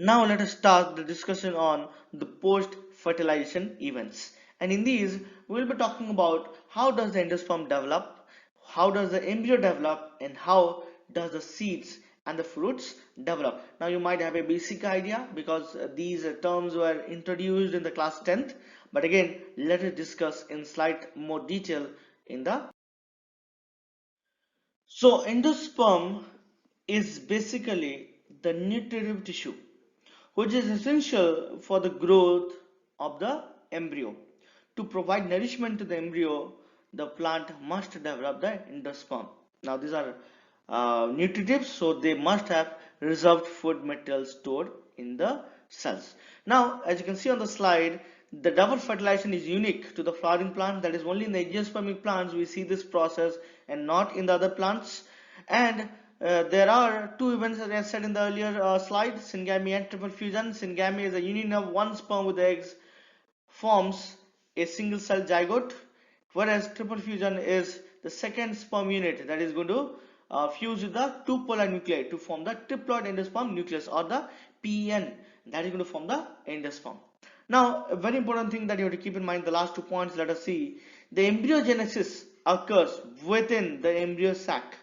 Now let us start the discussion on the post-fertilization events. And in these, we will be talking about how does the endosperm develop, how does the embryo develop, and how does the seeds and the fruits develop. Now you might have a basic idea because these terms were introduced in the class 10th. But again, let us discuss in slight more detail in the. So endosperm is basically the nutritive tissue which is essential for the growth of the embryo. To provide nourishment to the embryo, the plant must develop the endosperm. Now these are nutritives, so they must have reserved food material stored in the cells. Now, as you can see on the slide, the double fertilization is unique to the flowering plant. That is only in the angiospermic plants we see this process and not in the other plants. And there are two events as I said in the earlier slide, syngamy and triple fusion. Syngamy is a union of one sperm with eggs forms a single cell zygote, whereas triple fusion is the second sperm unit that is going to fuse with the two polar nuclei to form the triploid endosperm nucleus, or the PEN, that is going to form the endosperm. Now, a very important thing that you have to keep in mind, the last 2 points, let us see. The embryogenesis occurs within the embryo sac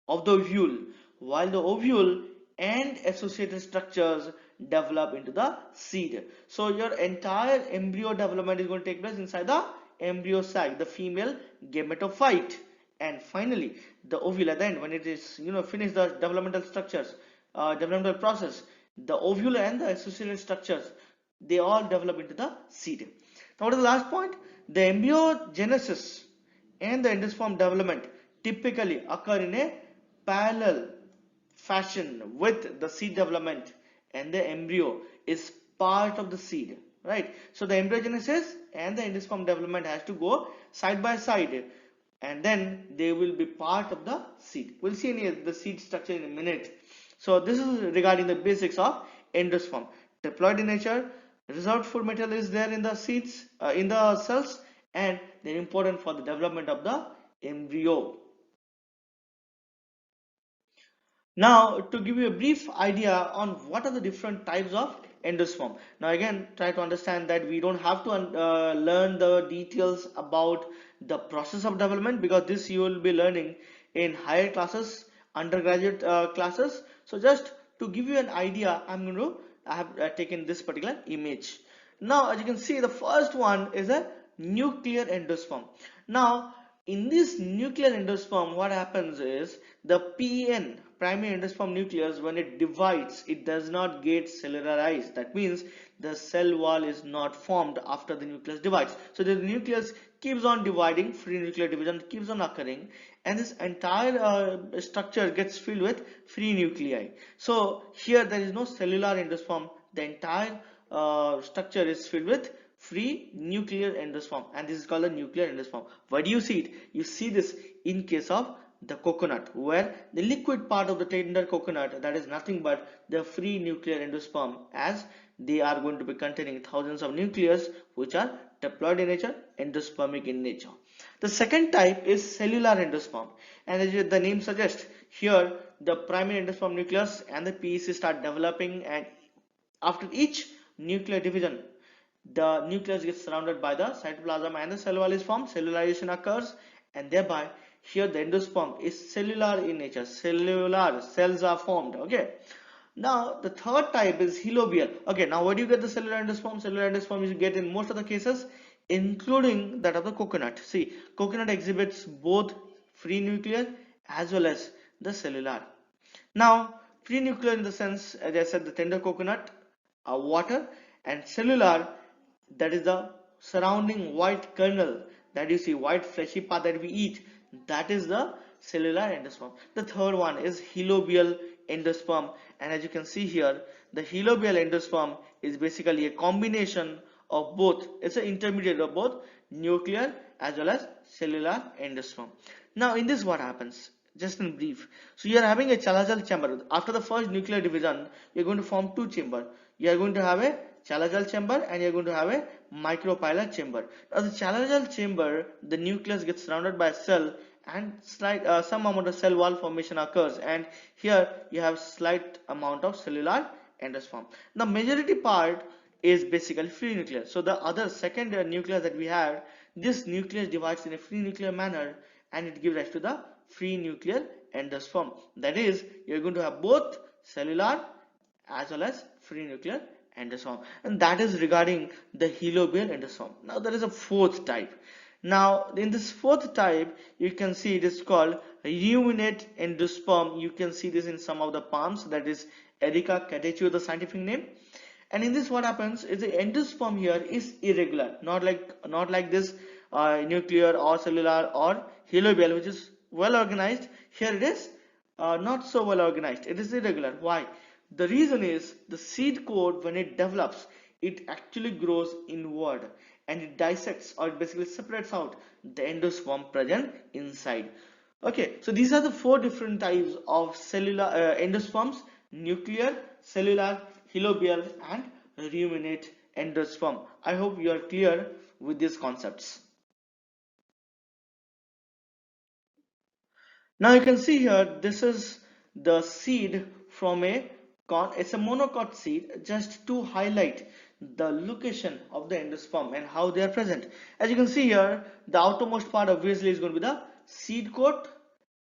of the ovule, while the ovule and associated structures develop into the seed. So your entire embryo development is going to take place inside the embryo sac, the female gametophyte, and finally the ovule at the end, when it is finish the developmental structures, developmental process, the ovule and the associated structures, they all develop into the seed. Now what is the last point? The embryogenesis and the endosperm development typically occur in a parallel fashion with the seed development, and the embryo is part of the seed, right? So the embryogenesis and the endosperm development has to go side by side, and then they will be part of the seed. We'll see the seed structure in a minute. So this is regarding the basics of endosperm. Diploid in nature, reserved food material is there in the seeds, in the cells, and they're important for the development of the embryo. Now, to give you a brief idea on what are the different types of endosperm. Now again, try to understand that we don't have to learn the details about the process of development, because this you will be learning in higher classes, undergraduate classes. So just to give you an idea, I have taken this particular image. Now as you can see, the first one is a nuclear endosperm. Now in this nuclear endosperm, what happens is the PN, primary endosperm nucleus, when it divides, it does not get cellularized. That means the cell wall is not formed after the nucleus divides. So the nucleus keeps on dividing, free nuclear division keeps on occurring, and this entire structure gets filled with free nuclei. So here there is no cellular endosperm. The entire structure is filled with free nuclear endosperm, and this is called a nuclear endosperm. Where do you see it? You see this in case of the coconut, where the liquid part of the tender coconut, that is nothing but the free nuclear endosperm, as they are going to be containing thousands of nucleus which are diploid in nature, endospermic in nature. The second type is cellular endosperm, and as the name suggests, here the primary endosperm nucleus and the PEC start developing, and after each nuclear division, the nucleus gets surrounded by the cytoplasm and the cell wall is formed, cellularization occurs, and thereby here the endosperm is cellular in nature, cellular cells are formed. Okay, now the third type is helobial. Okay, now where do you get the cellular endosperm? Cellular endosperm you get in most of the cases, including that of the coconut. See, coconut exhibits both free nuclear as well as the cellular. Now free nuclear in the sense, as I said, the tender coconut, water, and cellular, that is the surrounding white kernel that you see, white fleshy part that we eat, that is the cellular endosperm. The third one is helobial endosperm, and as you can see here, the helobial endosperm is basically a combination of both. It's an intermediate of both nuclear as well as cellular endosperm. Now in this, what happens? Just in brief, so you are having a chalazal chamber. After the first nuclear division, you are going to form two chambers. You are going to have a chalazal chamber and you are going to have a micropylar chamber. Now the chalazal chamber, the nucleus gets surrounded by a cell, and some amount of cell wall formation occurs, and here you have slight amount of cellular endosperm. The majority part is basically free nuclear. So the other second nucleus that we have, this nucleus divides in a free nuclear manner and it gives rise to the free nuclear endosperm. That is, you're going to have both cellular as well as free nuclear endosperm, and that is regarding the heliobale endosperm. Now there is a fourth type. Now in this fourth type, you can see it is called ruminate endosperm. You can see this in some of the palms, that is Erica catechu, the scientific name. And in this, what happens is the endosperm here is irregular, not like this nuclear or cellular or heliobale, which is well organized. Here it is not so well organized. It is irregular. Why? The reason is the seed coat, when it develops, it actually grows inward and it dissects, or it basically separates out the endosperm present inside. Okay, so these are the four different types of cellular endosperms: nuclear, cellular, heliobale, and ruminate endosperm. I hope you are clear with these concepts. Now you can see here, this is the seed from a corn. It's a monocot seed, just to highlight the location of the endosperm and how they are present. As you can see here, the outermost part obviously is going to be the seed coat,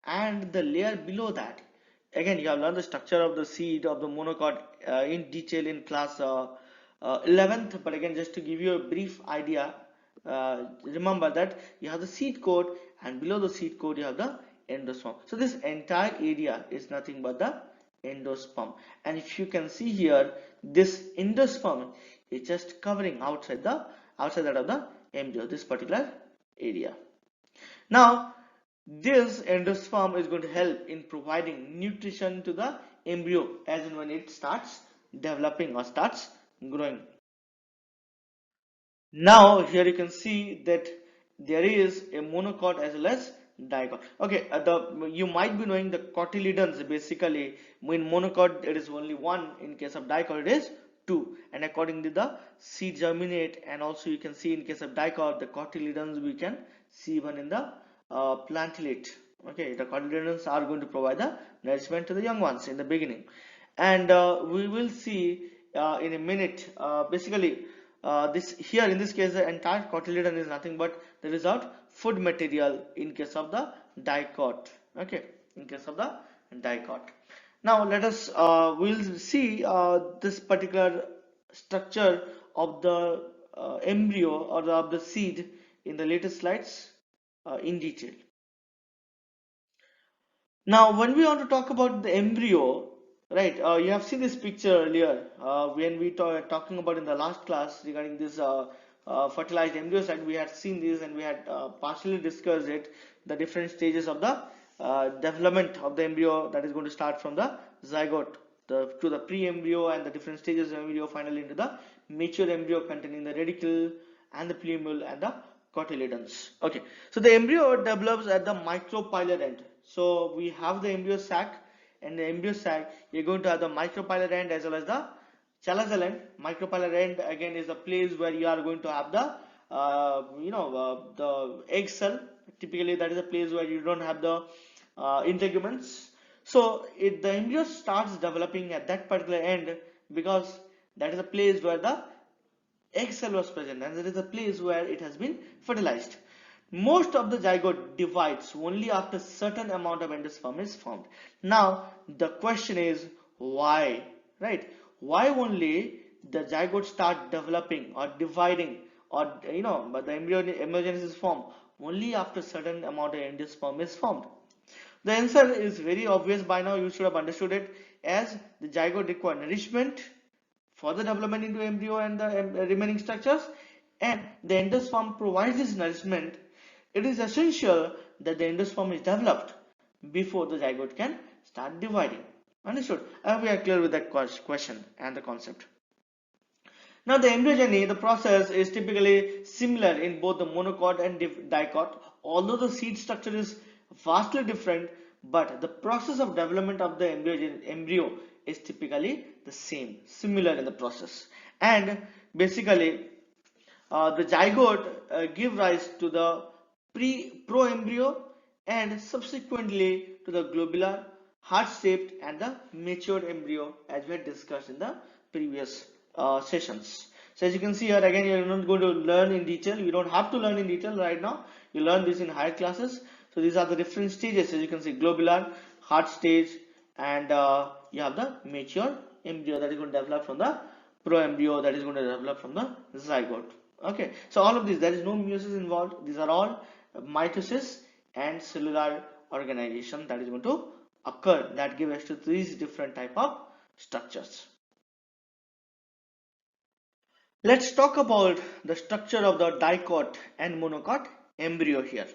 and the layer below that. Again, you have learned the structure of the seed of the monocot in detail in class 11th, but again, just to give you a brief idea, remember that you have the seed coat, and below the seed coat you have the endosperm. So this entire area is nothing but the endosperm, and if you can see here, this endosperm is just covering outside that of the embryo, this particular area. Now this endosperm is going to help in providing nutrition to the embryo as and when it starts developing or starts growing. Now here you can see that there is a monocot as well as dicot. Okay, you might be knowing the cotyledons. Basically, in monocot it is only one. In case of dicot it is two. And according to the seed germinate, and also you can see in case of dicot the cotyledons we can see even in the plantulate. Okay, the cotyledons are going to provide the nourishment to the young ones in the beginning, and we will see in a minute. Basically, this here in this case the entire cotyledon is nothing but the result food material in case of the dicot. Okay, in case of the dicot. Now let us we'll see this particular structure of the embryo or of the seed in the later slides in detail. Now, when we want to talk about the embryo, right? You have seen this picture earlier when we talking about in the last class regarding this fertilized embryo site. We had seen this and we had partially discussed it, the different stages of the development of the embryo, that is going to start from the zygote to the pre-embryo, and the different stages of embryo, finally into the mature embryo containing the radicle and the plumule and the cotyledons. Okay, so the embryo develops at the micropylar end. So we have the embryo sac, and the embryo sac you're going to have the micropylar end as well as the chalazal end. Micropylar end again is the place where you are going to have the the egg cell. Typically that is a place where you don't have the integuments. So the embryo starts developing at that particular end, because that is a place where the egg cell was present, and that is a place where it has been fertilized. Most of the zygote divides only after certain amount of endosperm is formed. Now the question is why, right? Why only the zygote start developing or dividing, or but the embryogenesis form only after certain amount of endosperm is formed? The answer is very obvious by now. You should have understood it, as the zygote require nourishment for the development into embryo and the remaining structures, and the endosperm provides this nourishment. It is essential that the endosperm is developed before the zygote can start dividing. Understood? I hope we are clear with that question and the concept. Now the embryogeny, the process is typically similar in both the monocot and dicot, although the seed structure is vastly different, but the process of development of the embryo is typically the same, similar in the process. And basically the zygote give rise to the pro-embryo and subsequently to the globular heart-shaped, and the matured embryo, as we had discussed in the previous sessions. So as you can see here, again, you're not going to learn in detail. You don't have to learn in detail right now. You learn this in higher classes. So these are the different stages. As you can see, globular, heart stage, and you have the mature embryo that is going to develop from the pro-embryo, that is going to develop from the zygote. Okay, so all of these, there is no meiosis involved. These are all mitosis and cellular organization that is going to occur, that give us to these different type of structures. Let's talk about the structure of the dicot and monocot embryo here.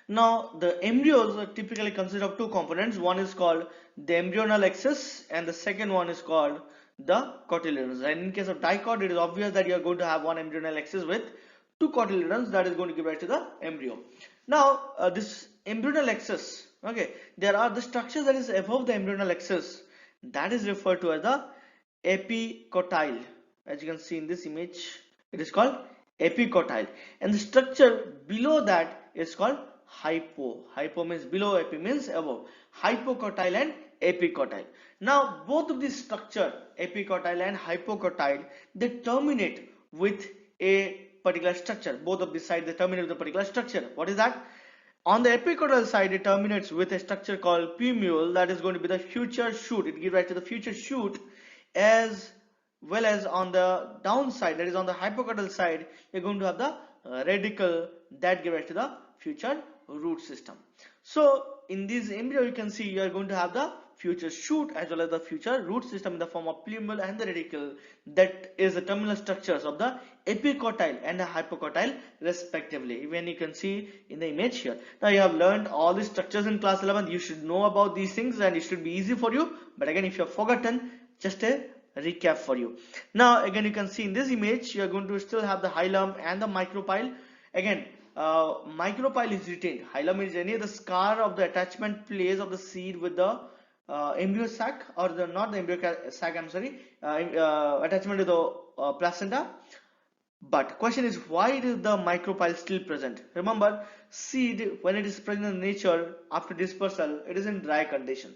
Now, the embryos typically consist of two components. One is called the embryonal axis and the second one is called the cotyledons. And in case of dicot, it is obvious that you are going to have one embryonal axis with two cotyledons that is going to give rise to the embryo. Now, this embryonal axis, okay, there are the structures that is above the embryonal axis, that is referred to as the epicotyle. As you can see in this image, it is called epicotyle, and the structure below that is called hypo. Hypo means below, epi means above. Hypocotyle and epicotyle. Now both of these structure, epicotyle and hypocotyle, they terminate with a particular structure. Both of these sides, they terminate with a particular structure. What is that? On the epicotyle side, it terminates with a structure called plumule, that is going to be the future shoot. It gives rise to the future shoot, as well as on the downside, that is on the hypocotyle side, you're going to have the radicle that gives rise to the future root system. So in this embryo, you can see you are going to have the future shoot as well as the future root system in the form of plumule and the radicle, that is the terminal structures of the epicotyle and the hypocotyle respectively. Even you can see in the image here. Now you have learned all these structures in class 11. You should know about these things and it should be easy for you. But again, if you have forgotten, just a recap for you. Now again, you can see in this image, you are going to still have the hilum and the micropyle. Again, micropyle is retained. Hilum is any of the scar of the attachment place of the seed with the embryo sac, or the not the embryo sac, I'm sorry, attachment to the placenta. But question is, why is the micropyle still present? Remember, seed, when it is present in nature after dispersal, it is in dry condition,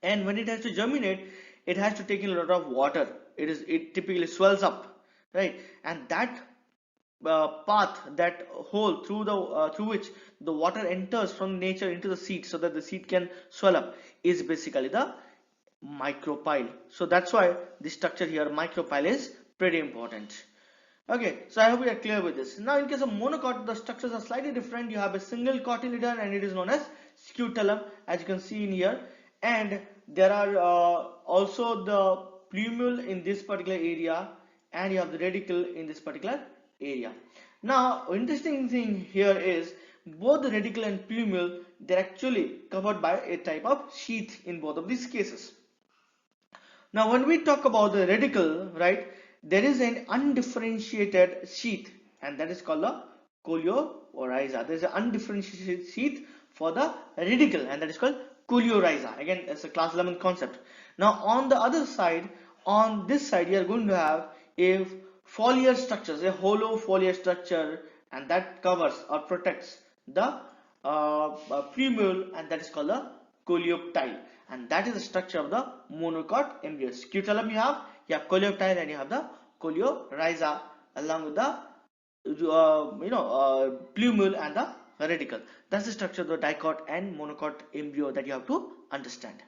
and when it has to germinate, it has to take in a lot of water. It typically swells up, right? And that path, that hole through which the water enters from nature into the seed so that the seed can swell up, is basically the micropyle. So that's why the structure here, micropyle, is pretty important. Okay, so I hope we are clear with this. Now in case of monocot, the structures are slightly different. You have a single cotyledon and it is known as scutellum, as you can see in here, and there are also the plumule in this particular area, and you have the radicle in this particular area. Now interesting thing here is both the radicle and plumule, they're actually covered by a type of sheath in both of these cases. Now when we talk about the radicle, right, there is an undifferentiated sheath, and that is called the coleorhiza. There is an undifferentiated sheath for the radicle, and that is called coleorhiza. Again, it's a class 11 concept. Now on the other side, on this side, you are going to have a foliar structure, a hollow foliar structure, and that covers or protects the plumule, and that is called the coleoptile, and that is the structure of the monocot embryo. Scutellum you have coleoptile, and you have the coleorhiza along with the plumule and the radicle. That's the structure of the dicot and monocot embryo that you have to understand.